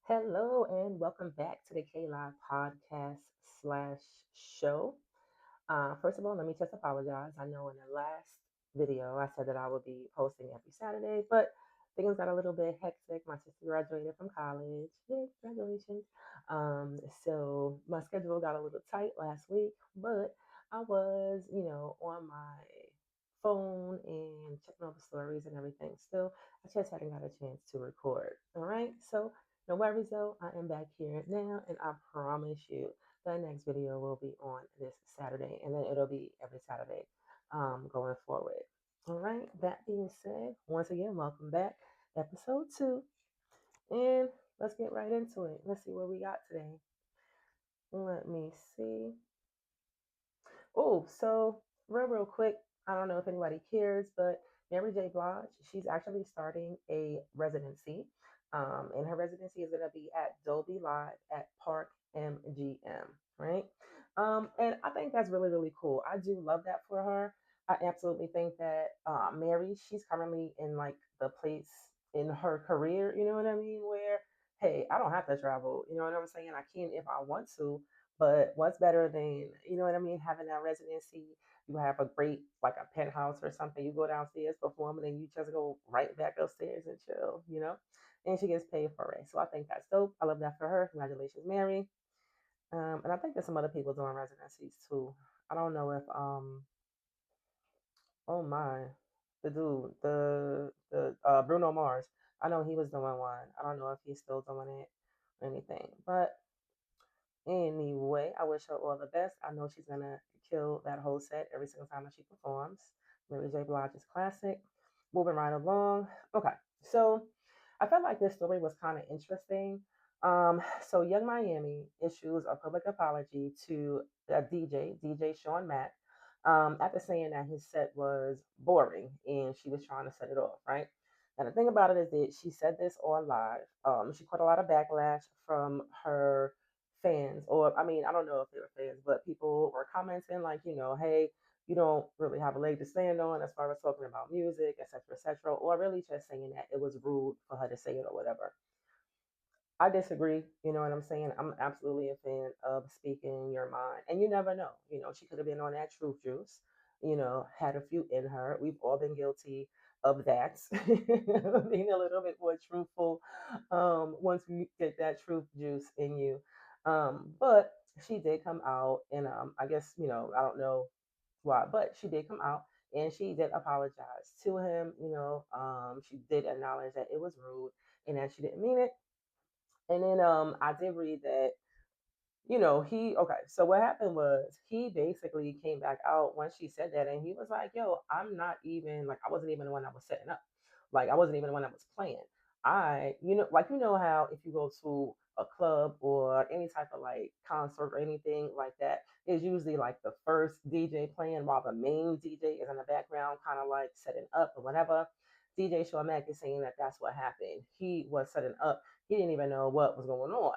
Hello and welcome back to the K Live podcast slash show. First of all, let me just apologize. I know in the last video I said that I would be posting every Saturday, but things got a little bit hectic. My sister graduated from college. Yay, congratulations. So my schedule got a little tight last week, but I was, on my phone and checking all the stories and everything. Still, I just hadn't got a chance to record. All right. So no worries though. I am back here now, and I promise you the next video will be on this Saturday, and then it'll be every Saturday going forward. All right. That being said, once again, welcome back. Episode 2. And let's get right into it. Let's see what we got today. Let me see. Oh, so real quick, I don't know if anybody cares, but Mary J. Blige, she's actually starting a residency. And her residency is going to be at Dolby Live at Park MGM, right? And I think that's really, really cool. I do love that for her. I absolutely think that Mary, she's currently in like the place in her career, you know what I mean? Where, hey, I don't have to travel, you know what I'm saying? I can if I want to, but what's better than, you know what I mean, having that residency? You have a great, like a penthouse or something. You go downstairs, perform, and then you just go right back upstairs and chill, you know? And she gets paid for it. So I think that's dope. I love that for her. Congratulations, Mary. And I think there's some other people doing residencies too. I don't know if, oh my, the dude, the Bruno Mars. I know he was doing one. I don't know if he's still doing it or anything. But anyway, I wish her all the best. I know she's gonna kill that whole set every single time that she performs. Mary J. Blige is classic. Moving right along. Okay, so I felt like this story was kind of interesting. So Young Miami issues a public apology to a DJ Sean Mack, after saying that his set was boring and she was trying to set it off, right? And the thing about it is that she said this on live. She caught a lot of backlash from her fans, or I mean, I don't know if they were fans, but people were commenting like, hey, you don't really have a leg to stand on as far as talking about music, etc., or really just saying that it was rude for her to say it or whatever. I disagree. You know what I'm saying? I'm absolutely a fan of speaking your mind. And you never know. She could have been on that truth juice, had a few in her. We've all been guilty of that, being a little bit more truthful once we get that truth juice in you. But she did come out, and I guess, I don't know why, but she did come out and she did apologize to him. She did acknowledge that it was rude and that she didn't mean it. And then I did read that, he okay, so what happened was he basically came back out once she said that, and he was like, yo, I'm not even like, I wasn't even the one that was setting up. Like, I wasn't even the one that was playing. Like, how if you go to a club or any type of like concert or anything like that, is usually like the first DJ playing while the main DJ is in the background, kind of like setting up or whatever. DJ Shawmack is saying that that's what happened. He was setting up. He didn't even know what was going on.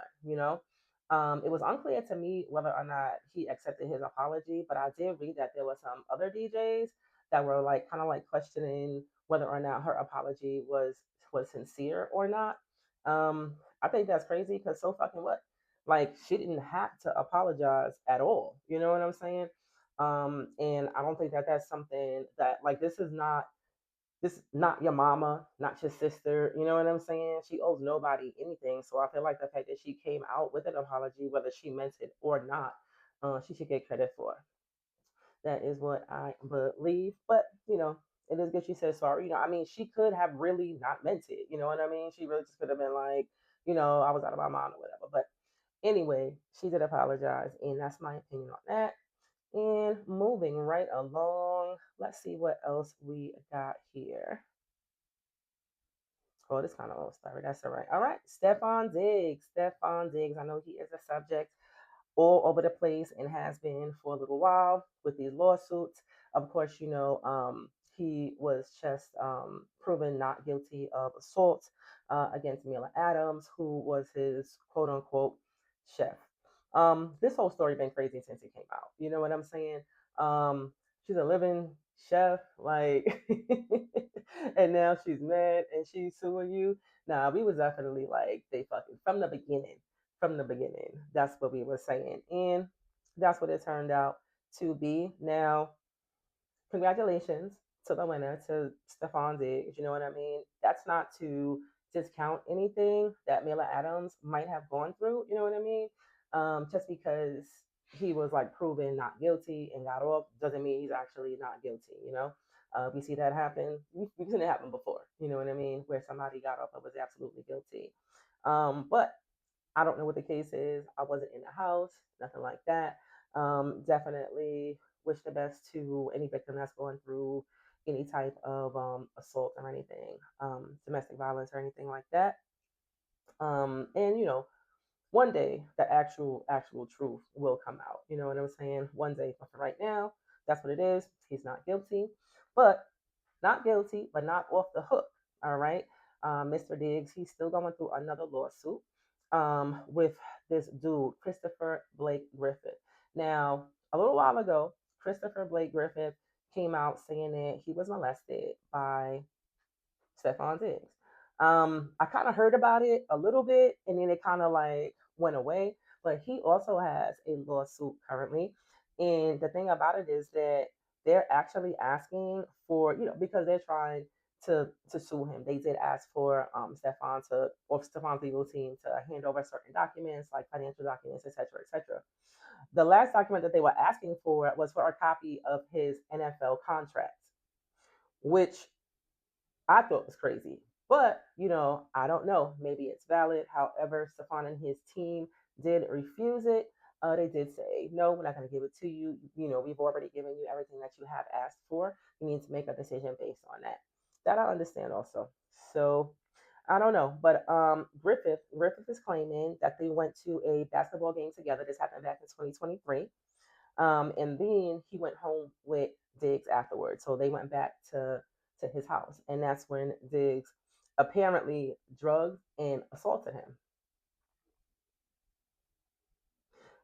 It was unclear to me whether or not he accepted his apology, but I did read that there were some other DJs that were like kind of like questioning whether or not her apology was sincere or not. I think that's crazy because so fucking what? Like, she didn't have to apologize at all. You know what I'm saying? And I don't think that that's something that, like, this not your mama, not your sister. You know what I'm saying? She owes nobody anything. So I feel like the fact that she came out with an apology, whether she meant it or not, she should get credit for. That is what I believe. But it is good she said sorry. I mean, she could have really not meant it. You know what I mean? She really just could have been like, I was out of my mind or whatever. But anyway, she did apologize, and that's my opinion on that. And moving right along, let's see what else we got here. Oh, this kind of old story. That's all right. All right. Stefan Diggs. Stefan Diggs. I know he is a subject all over the place and has been for a little while with these lawsuits. Of course, he was just proven not guilty of assault against Mila Adams, who was his quote unquote chef. This whole story been crazy since it came out. You know what I'm saying? Um, she's a living chef, like, and now she's mad and she's suing you. Nah, we was definitely like they fucking from the beginning. From the beginning, that's what we were saying, and that's what it turned out to be. Now, congratulations to the winner, to Stephon Diggs. You know what I mean? That's not to discount anything that Mila Adams might have gone through. You know what I mean? Just because he was like proven not guilty and got off doesn't mean he's actually not guilty. We see that happen. We've seen it happen before. You know what I mean? Where somebody got off and was absolutely guilty. But I don't know what the case is. I wasn't in the house, nothing like that. Definitely wish the best to any victim that's going through any type of assault or anything, domestic violence or anything like that. And one day the actual truth will come out. You know what I'm saying? One day, but for right now, that's what it is. He's not guilty, but not guilty, but not off the hook. All right. Mr. Diggs, he's still going through another lawsuit with this dude, Christopher Blake Griffith. Now, a little while ago, Christopher Blake Griffith came out saying that he was molested by Stephon Diggs. I kind of heard about it a little bit and then it kind of like went away. But he also has a lawsuit currently. And the thing about it is that they're actually asking for, because they're trying to sue him. They did ask for Stephon's legal team to hand over certain documents, like financial documents, etc., etc. The last document that they were asking for was for a copy of his NFL contract, which I thought was crazy. But, I don't know. Maybe it's valid. However, Stefan and his team did refuse it. They did say, no, we're not going to give it to you. We've already given you everything that you have asked for. You need to make a decision based on that. That I understand also. So I don't know. But Griffith is claiming that they went to a basketball game together. This happened back in 2023. And then he went home with Diggs afterwards. So they went back to his house, and that's when Diggs apparently drugged and assaulted him.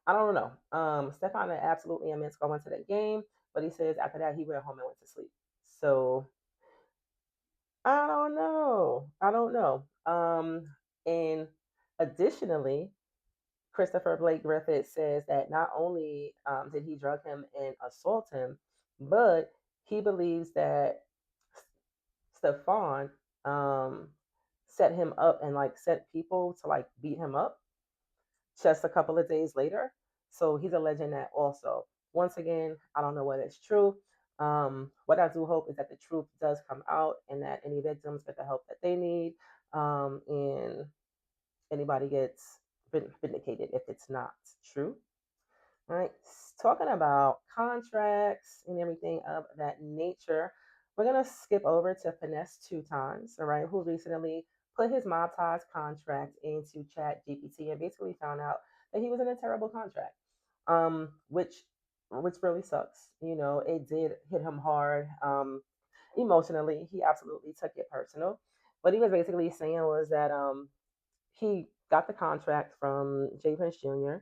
I don't know. Stefan had absolutely immense going to that game, but he says after that he went home and went to sleep. So I don't know. I don't know. And additionally, Christopher Blake Griffith says that not only did he drug him and assault him, but he believes that Stefan um, set him up and like set people to like beat him up just a couple of days later. So he's alleging that also. Once again, I don't know whether it's true. What I do hope is that the truth does come out and that any victims get the help that they need, and anybody gets vindicated if it's not true. Right. Talking about contracts and everything of that nature, we're going to skip over to Finesse Two Times, all right, who recently put his Mob Ties contract into Chat GPT and basically found out that he was in a terrible contract, which really sucks. It did hit him hard emotionally. He absolutely took it personal. What he was basically saying was that he got the contract from Jay Prince Jr.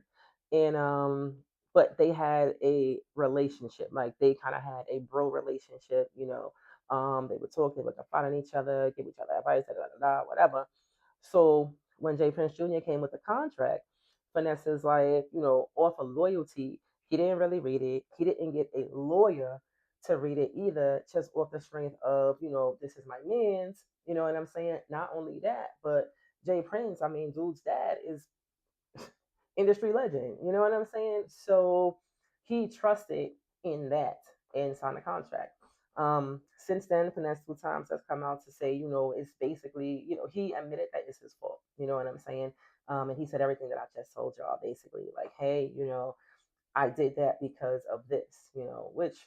and but they had a relationship, like they kind of had a bro relationship. They would talk, they would confide in each other, give each other advice, da, da, da, da, whatever. So when Jay Prince Jr. came with the contract, Finesse is like, off of loyalty, he didn't really read it. He didn't get a lawyer to read it either, just off the strength of, this is my man's, you know what I'm saying? Not only that, but Jay Prince, I mean, dude's dad is industry legend. You know what I'm saying? So he trusted in that and signed a contract. Since then, Finesse Two Times has come out to say, it's basically, he admitted that it's his fault. You know what I'm saying? And he said everything that I just told y'all, basically, like, hey, I did that because of this, which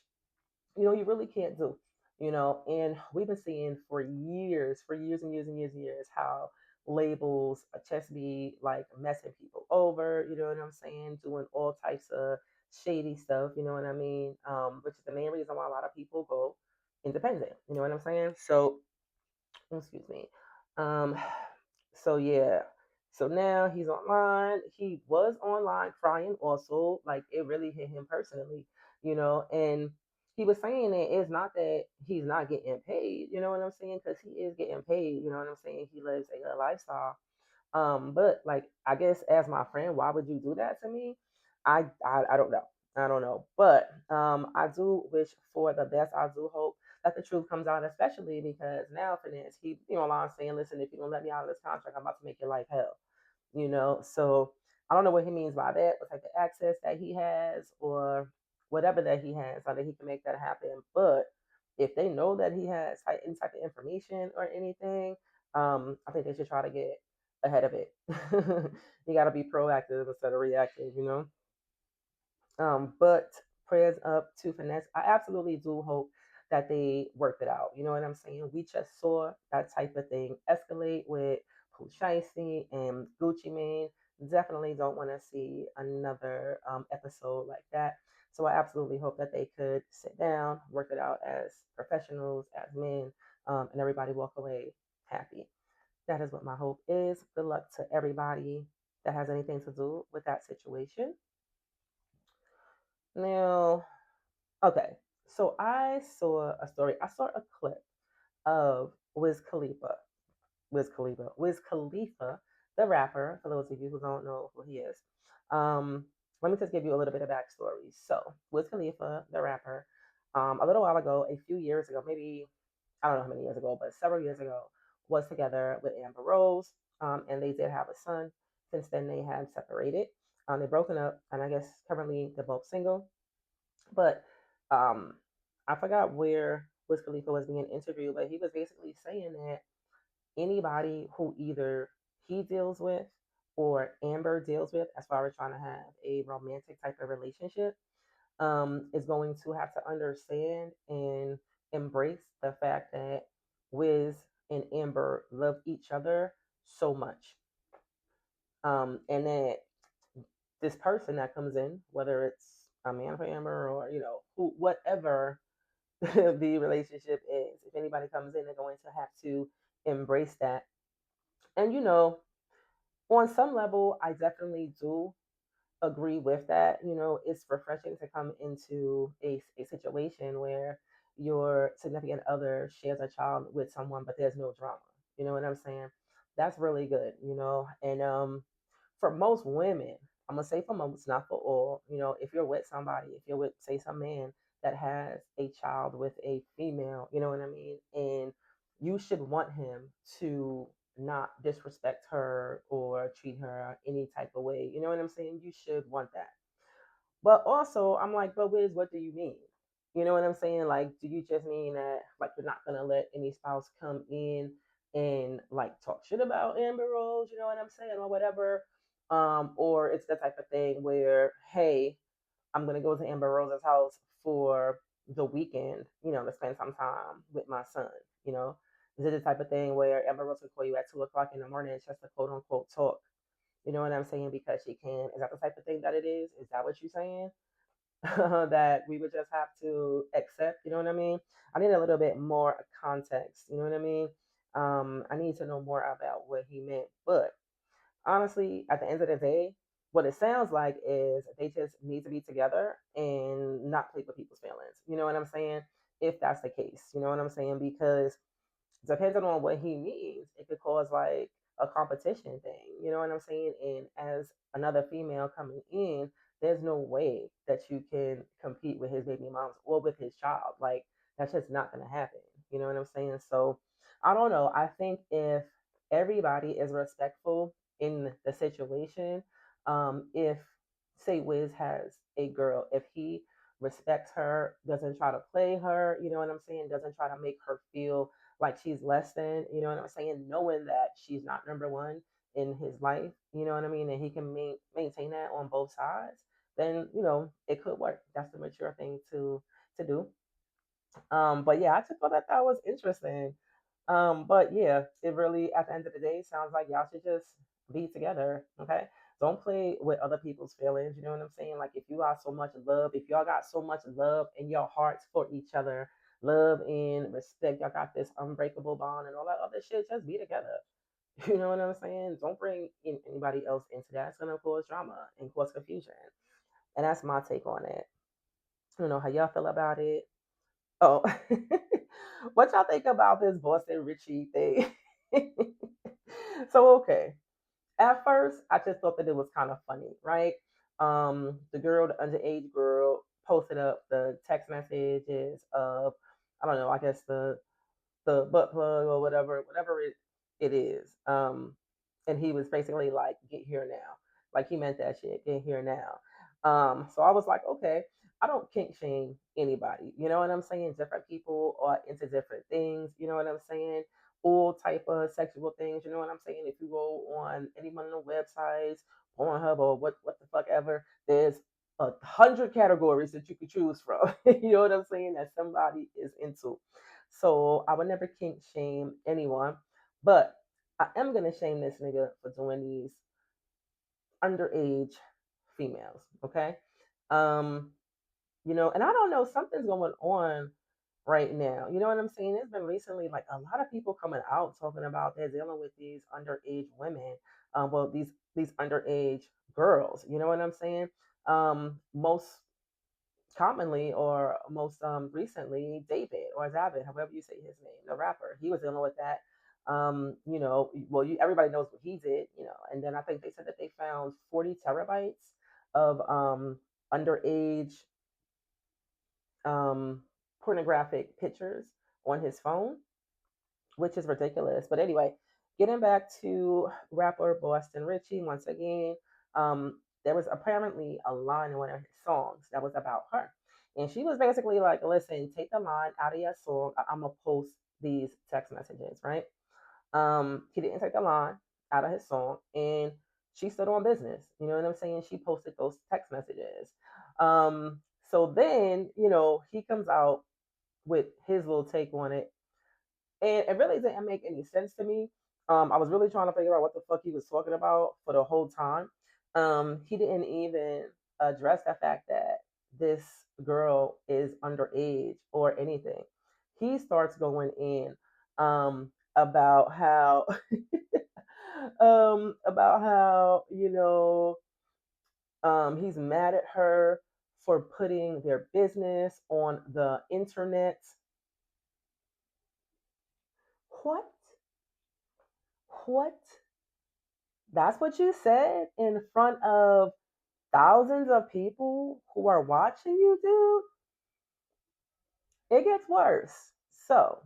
you really can't do, and we've been seeing for years and years and years and years, how labels just be like messing people over, you know what I'm saying, doing all types of shady stuff, you know what I mean, which is the main reason why a lot of people go independent, you know what I'm saying. So excuse me. Um, so yeah. So now he's online. He was online crying also. Like it really hit him personally, and he was saying that it's not that he's not getting paid, you know what I'm saying? Because he is getting paid, you know what I'm saying? He lives a good lifestyle. But like I guess as my friend, why would you do that to me? I don't know. I don't know. But I do wish for the best. I do hope that the truth comes out, especially because now finance, he I'm saying, listen, if you don't let me out of this contract, I'm about to make your life hell. So I don't know what he means by that, what type of access that he has or whatever that he has, so that he can make that happen. But if they know that he has any type of information or anything, I think they should try to get ahead of it. You got to be proactive instead of reactive. But prayers up to finesse. I absolutely do hope that they worked it out. You know what I'm saying? We just saw that type of thing escalate with Pushaisi and Gucci Mane. Definitely don't want to see another episode like that. So I absolutely hope that they could sit down, work it out as professionals, as men, and everybody walk away happy. That is what my hope is. Good luck to everybody that has anything to do with that situation. Now, okay, so I saw a story. I saw a clip of Wiz Khalifa, the rapper. For those of you who don't know who he is, um, let me just give you a little bit of backstory. So, Wiz Khalifa, the rapper, a little while ago, a few years ago, maybe I don't know how many years ago, but several years ago, was together with Amber Rose, and they did have a son. Since then, they have separated. They've broken up, and I guess currently they're both single. But um, I forgot where Wiz Khalifa was being interviewed, but he was basically saying that anybody who either he deals with or Amber deals with, as far as trying to have a romantic type of relationship, is going to have to understand and embrace the fact that Wiz and Amber love each other so much. And that this person that comes in, whether it's a man for Amber or, who, whatever the relationship is, if anybody comes in, they're going to have to embrace that. And, on some level, I definitely do agree with that. It's refreshing to come into a situation where your significant other shares a child with someone, but there's no drama. You know what I'm saying? That's really good. And for most women, I'm gonna say for most, not for all. If you're with somebody, if you're with, say, some man that has a child with a female, you know what I mean, and you should want him to not disrespect her or treat her any type of way. You know what I'm saying? You should want that. But also, I'm like, but Wiz, what do you mean? You know what I'm saying? Like, do you just mean that like you're not gonna let any spouse come in and like talk shit about Amber Rose? You know what I'm saying, or whatever? Or it's the type of thing where, hey, I'm gonna go to Amber Rose's house for the weekend, to spend some time with my son. You know, is it the type of thing where Amber Rose will call you at 2 o'clock in the morning just to quote unquote talk? You know what I'm saying? Because she can. Is that the type of thing that it is? Is that what you're saying? That we would just have to accept? You know what I mean? I need a little bit more context. You know what I mean? I need to know more about what he meant. But honestly, at the end of the day, what it sounds like is they just need to be together and not play with people's feelings. You know what I'm saying? If that's the case, you know what I'm saying? Because depending on what he means, it could cause like a competition thing. You know what I'm saying? And as another female coming in, there's no way that you can compete with his baby moms or with his child. Like that's just not gonna happen. You know what I'm saying? So I don't know. I think if everybody is respectful in the situation, if say Wiz has a girl, if he respects her, doesn't try to play her, you know what I'm saying, doesn't try to make her feel like she's less than, you know what I'm saying, knowing that she's not number one in his life, you know what I mean, and he can maintain that on both sides, then it could work. That's the mature thing to do. But yeah, I just thought that was interesting. But yeah, it really, at the end of the day, sounds like y'all should just be together. Okay, don't play with other people's feelings. You know what I'm saying? Like if you got so much love, if y'all got so much love in your hearts for each other, love and respect, y'all got this unbreakable bond and all that other shit. Just be together. You know what I'm saying? Don't bring in anybody else into that. It's gonna cause drama and cause confusion. And that's my take on it. I don't know how y'all feel about it. Oh, what y'all think about this Boston Richie thing? So okay, at first I just thought that it was kind of funny, right? The girl, the underage girl, posted up the text messages of, I don't know, I guess the butt plug or whatever it is. And he was basically like, "Get here now," like he meant that shit. Get here now. So I was like, okay, I don't kink shame anybody. You know what I'm saying? Different people are into different things. You know what I'm saying? All type of sexual things. You know what I'm saying? If you go on any one of the websites, Pornhub or what the fuck ever, there's 100 categories that you could choose from. You know what I'm saying? That somebody is into. So I would never kink shame anyone, but I am gonna shame this nigga for doing these underage females. Okay, um, and I don't know, something's going on right now. You know what I'm saying? There's been recently like a lot of people coming out talking about they're dealing with these underage women. Well, these underage girls. You know what I'm saying? Most commonly or most recently David or David, however you say his name, the rapper. He was dealing with that. Well, everybody knows what he did, and then I think they said that they found 40 terabytes of underage um, pornographic pictures on his phone, which is ridiculous. But anyway, getting back to rapper Boston Richie once again, there was apparently a line in one of his songs that was about her. And she was basically like, listen, take the line out of your song. I'm going to post these text messages, right? He didn't take the line out of his song and she stood on business. You know what I'm saying? She posted those text messages. So then, he comes out with his little take on it, and it really didn't make any sense to me. I was really trying to figure out what the fuck he was talking about for the whole time. He didn't even address the fact that this girl is underage or anything. He starts going in about how about how he's mad at her for putting their business on the internet. What? What? That's what you said in front of thousands of people who are watching you, dude? It gets worse. So,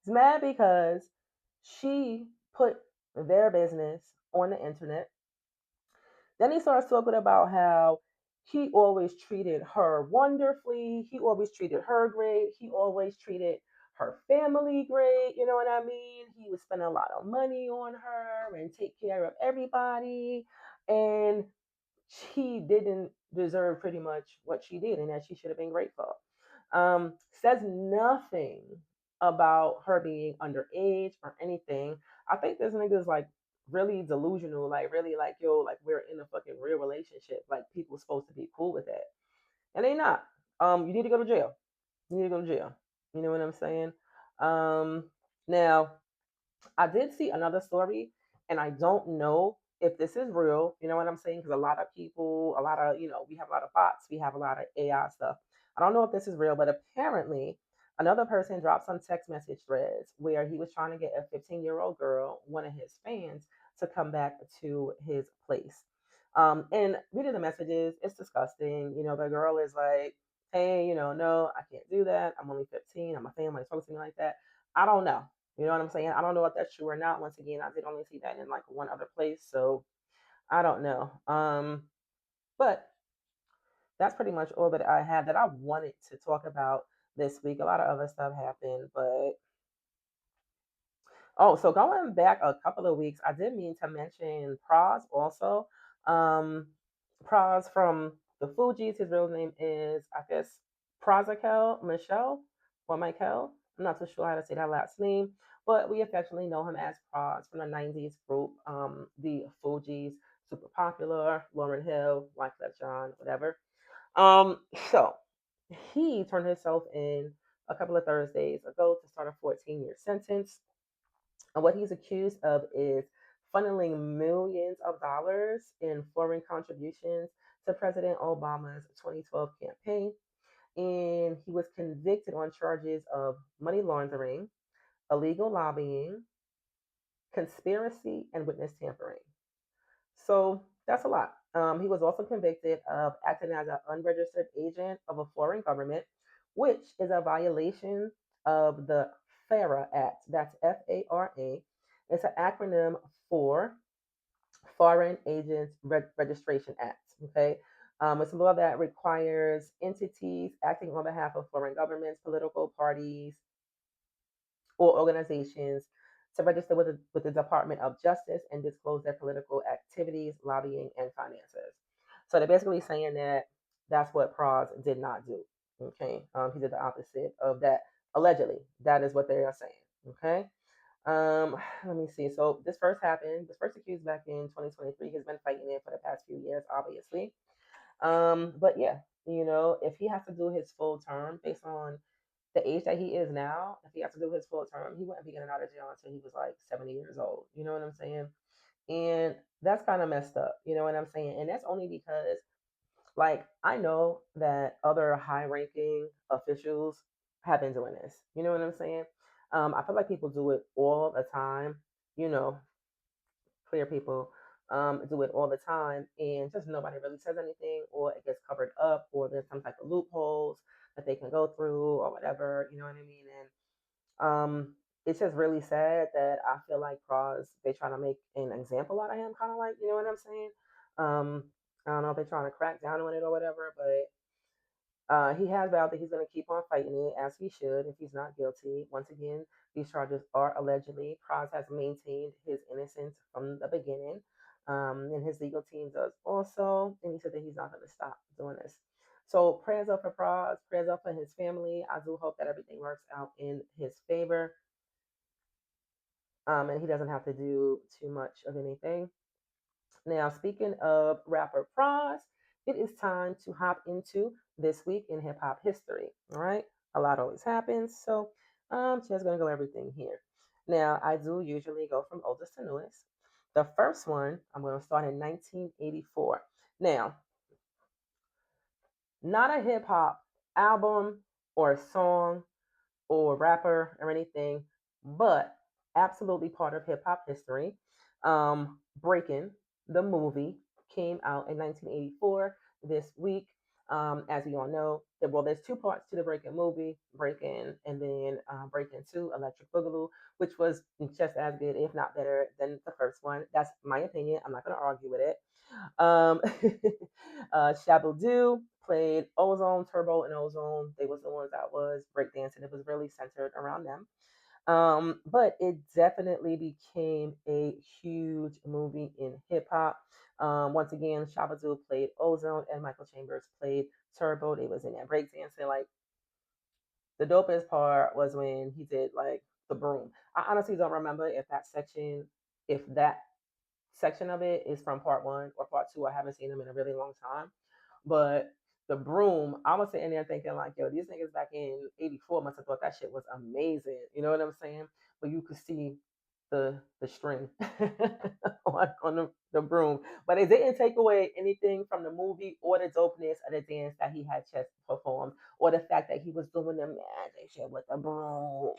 he's mad because she put their business on the internet. Then he starts talking about how he always treated her wonderfully. He always treated her great. He always treated her family great. You know what I mean? He would spend a lot of money on her and take care of everybody. And she didn't deserve pretty much what she did and that she should have been grateful. Says nothing about her being underage or anything. I think this nigga's like really delusional, like really like, yo, like we're in a fucking real relationship. Like people supposed to be cool with that. And they not. You need to go to jail. You need to go to jail. You know what I'm saying? Um Now I did see another story, and I don't know if this is real. You know what I'm saying? Because a lot of people, we have a lot of bots, we have a lot of AI stuff. I don't know if this is real, but apparently, another person dropped some text message threads where he was trying to get a 15-year-old girl, one of his fans, to come back to his place. And reading the messages, it's disgusting. The girl is like, hey, no, I can't do that. I'm only 15. I'm a fan. When talking to me like that, I don't know. You know what I'm saying? I don't know if that's true or not. Once again, I did only see that in like one other place, so I don't know. But that's pretty much all that I have that I wanted to talk about this week. A lot of other stuff happened, but oh, so going back a couple of weeks, I did mean to mention Praz also. Um, Praz from the Fugees. His real name is, I guess, Prazakel Michelle or Michael. I'm not too sure how to say that last name, but we affectionately know him as Praz from the '90s group, the Fugees. Super popular. Lauren Hill, Wyclef Jean, whatever. Um, so he turned himself in a couple of Thursdays ago to start a 14-year sentence. And what he's accused of is funneling millions of dollars in foreign contributions to President Obama's 2012 campaign. and he was convicted on charges of money laundering, illegal lobbying, conspiracy, and witness tampering. So that's a lot. He was also convicted of acting as an unregistered agent of a foreign government, which is a violation of the FARA Act. That's FARA. It's an acronym for Foreign Agents Registration Act. Okay. It's a law that requires entities acting on behalf of foreign governments, political parties, or organizations to register with the Department of Justice and disclose their political activities, lobbying, and finances. So they're basically saying that that's what Praz did not do. Okay, he did the opposite of that. Allegedly, that is what they are saying. Okay, let me see. So this first happened. This first accused back in 2023. He's been fighting it for the past few years, obviously. But yeah, if he has to do his full term based on the age that he is now, if he has to do his full term, he wouldn't be getting out of jail until he was like 70 years old. You know what I'm saying? And that's kind of messed up. You know what I'm saying? And that's only because, like, I know that other high ranking officials have been doing this. You know what I'm saying? I feel like people do it all the time. You know, clear people do it all the time, and just nobody really says anything, or it gets covered up, or there's some type of loopholes that they can go through, or whatever. You know what I mean? And it's just really sad that I feel like Cross they trying to make an example out of him, kind of like, you know what I'm saying? Um, I don't know if they're trying to crack down on it or whatever, but he has vowed that he's going to keep on fighting it as he should if he's not guilty. Once again, these charges are allegedly. Praz has maintained his innocence from the beginning, and his legal team does also. And he said that he's not going to stop doing this. So prayers up for Praz, prayers up for his family. I do hope that everything works out in his favor, and he doesn't have to do too much of anything. Now, speaking of rapper Pras, it is time to hop into this week in hip hop history. All right, a lot always happens, so I'm just gonna go everything here. Now, I do usually go from oldest to newest. The first one I'm gonna start in 1984. Now, not a hip hop album or song or rapper or anything, but absolutely part of hip hop history. Breaking the movie came out in 1984 this week. As we all know, there's two parts to the Breaking movie, Breaking and then Breaking 2, Electric Boogaloo, which was just as good, if not better, than the first one. That's my opinion. I'm not going to argue with it. Um, Shabba played Ozone, Turbo, and Ozone. They was the ones that was breakdancing. It was really centered around them. But it definitely became a huge movie in hip hop. Once again, Shabba played Ozone and Michael Chambers played Turbo. They was in there breakdancing. Like the dopest part was when he did like the broom. I honestly don't remember if that section of it is from part one or part two. I haven't seen them in a really long time. But the broom, I was sitting there thinking like, yo, these niggas back in '84 must have thought that shit was amazing. You know what I'm saying? But you could see the string on the broom. But it didn't take away anything from the movie or the dopeness of the dance that he had just performed or the fact that he was doing the magic shit with the broom.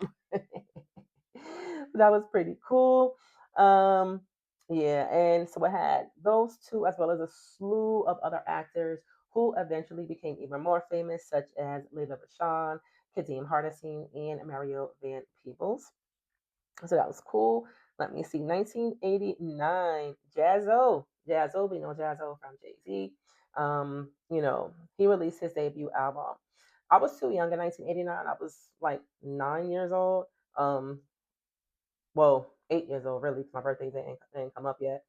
That was pretty cool. Um, yeah, and so it had those two as well as a slew of other actors who eventually became even more famous, such as Layla Rashawn, Kadeem Hardison, and Mario Van Peebles. So that was cool. Let me see. 1989, Jazzo. Jazzo, we know Jazzo from Jay Z. He released his debut album. I was too young in 1989. I was like 9 years old. Um, well, 8 years old, really, 'cause my birthday didn't come up yet.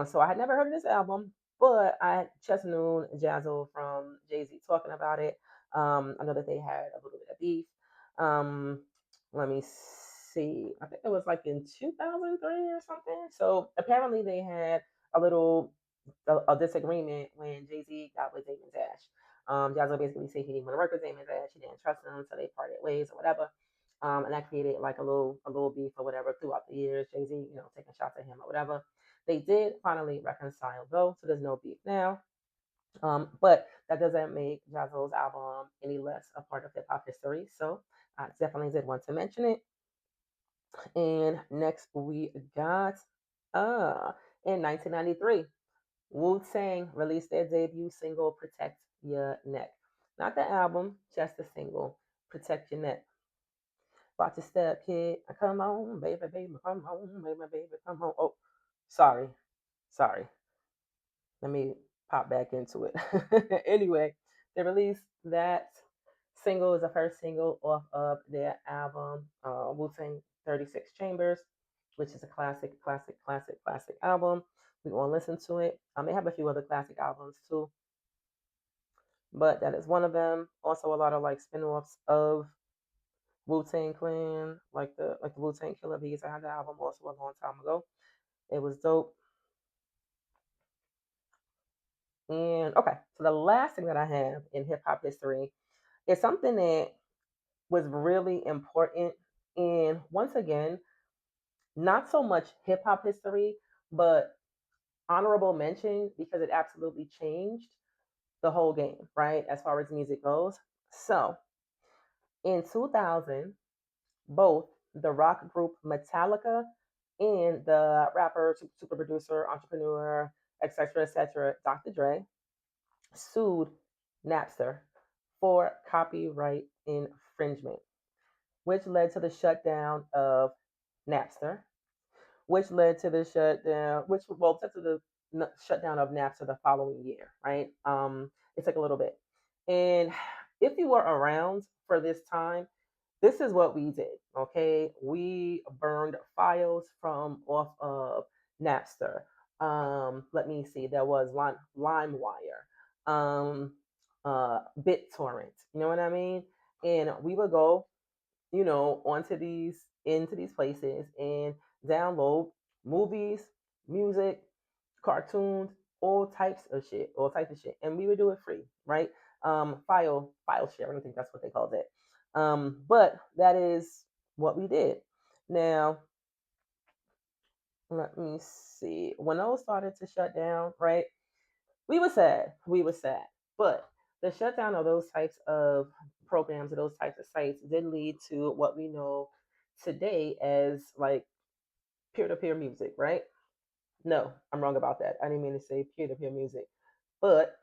So I had never heard of this album, but I just knew Jazzo from Jay Z talking about it. I know that they had a little bit of beef. Um, let me see. I think it was like in 2003 or something. So apparently they had a little a disagreement when Jay Z got with Damon Dash. Jazzo basically said he didn't want to work with Damon Dash. He didn't trust him, so they parted ways or whatever. And that created like a little beef or whatever throughout the years. Jay Z, taking shots at him or whatever. They did finally reconcile though, so there's no beef now. But that doesn't make Jazzo's album any less a part of hip hop history. So I definitely did want to mention it. And next we got uh in 1993, Wu Tang released their debut single "Protect Your Neck." Not the album, just the single "Protect Your Neck." Watch your step, kid. Come on, baby, baby, come on, baby, baby, come on. Oh, sorry, sorry. Let me pop back into it. Anyway, they released that single as the first single off of their album, Wu Tang 36 Chambers, which is a classic, classic, classic, classic album. We're going to listen to it. They have a few other classic albums too, but that is one of them. Also, a lot of like spin offs of Wu Tang Clan, like the Wu Tang Killer Bees. I had the album also a long time ago. It was dope. And okay, so the last thing that I have in hip hop history is something that was really important. And once again, not so much hip hop history, but honorable mention because it absolutely changed the whole game, right? As far as music goes. So in 2000, both the rock group Metallica and the rapper, super producer, entrepreneur, etc., Dr. Dre sued Napster for copyright infringement, which led to the shutdown of Napster, which led to the shutdown, which well, led to the shutdown of Napster the following year, right? It took a little bit. And if you were around for this time, this is what we did. Okay, we burned files from off of Napster. Let me see. There was LimeWire, BitTorrent. You know what I mean? And we would go, onto these into these places and download movies, music, cartoons, all types of shit, and we would do it free, right? File sharing, I think that's what they called it. But that is what we did. Now, let me see. When those started to shut down, right? We were sad. We were sad. But the shutdown of those types of programs or those types of sites did lead to what we know today as like peer to peer music, right? No, I'm wrong about that. I didn't mean to say peer to peer music. But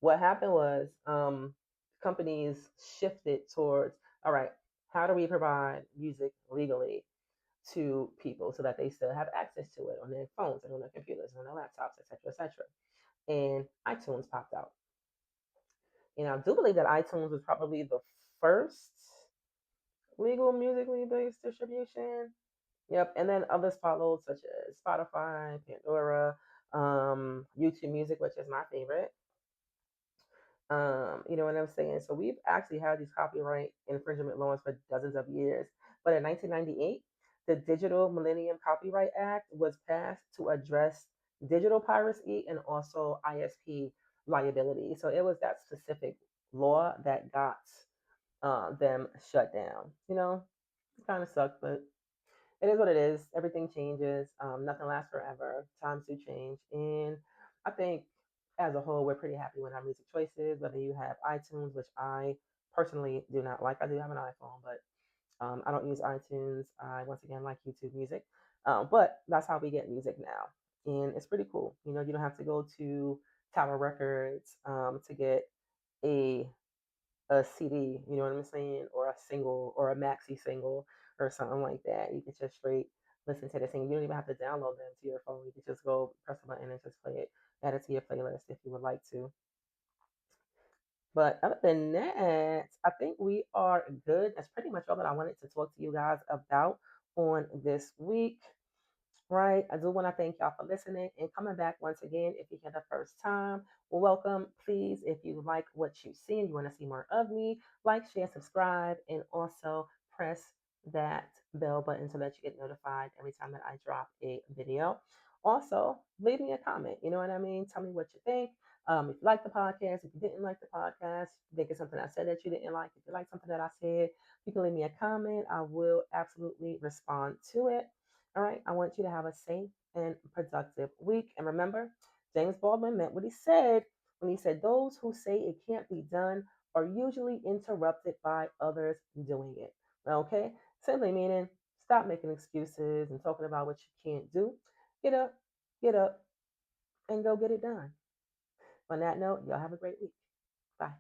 what happened was companies shifted towards, all right, how do we provide music legally to people so that they still have access to it on their phones and on their computers and on their laptops, etc., etc. And iTunes popped out. And I do believe that iTunes was probably the first legal musically based distribution. Yep. And then others followed, such as Spotify, Pandora, YouTube Music, which is my favorite. You know what I'm saying? So we've actually had these copyright infringement laws for dozens of years. But in 1998, the Digital Millennium Copyright Act was passed to address digital piracy and also ISP liability. So it was that specific law that got them shut down. It kind of sucked, but it is what it is. Everything changes. Nothing lasts forever. Times do change, and I think as a whole, we're pretty happy with our music choices. Whether you have iTunes, which I personally do not like. I do have an iPhone, but I don't use iTunes. I once again like YouTube Music, but that's how we get music now, and it's pretty cool. You don't have to go to Tower Records to get a CD, you know what I'm saying, or a single or a maxi single or something like that. You can just straight listen to the thing. You don't even have to download them to your phone. You can just go press a button and just play it, add it to your playlist if you would like to. But other than that, I think we are good. That's pretty much all that I wanted to talk to you guys about on this week. Right. I do want to thank y'all for listening and coming back once again. If you're here the first time, welcome. Please, if you like what you see and you want to see more of me, like, share, subscribe, and also press that bell button so that you get notified every time that I drop a video. Also, leave me a comment. You know what I mean? Tell me what you think. If you like the podcast, if you didn't like the podcast, if you think it's something I said that you didn't like, if you like something that I said, you can leave me a comment. I will absolutely respond to it. All right. I want you to have a safe and productive week. And remember, James Baldwin meant what he said when he said, those who say it can't be done are usually interrupted by others doing it. Okay? Simply meaning, stop making excuses and talking about what you can't do. Get get up, and go get it done. On that note, y'all have a great week. Bye.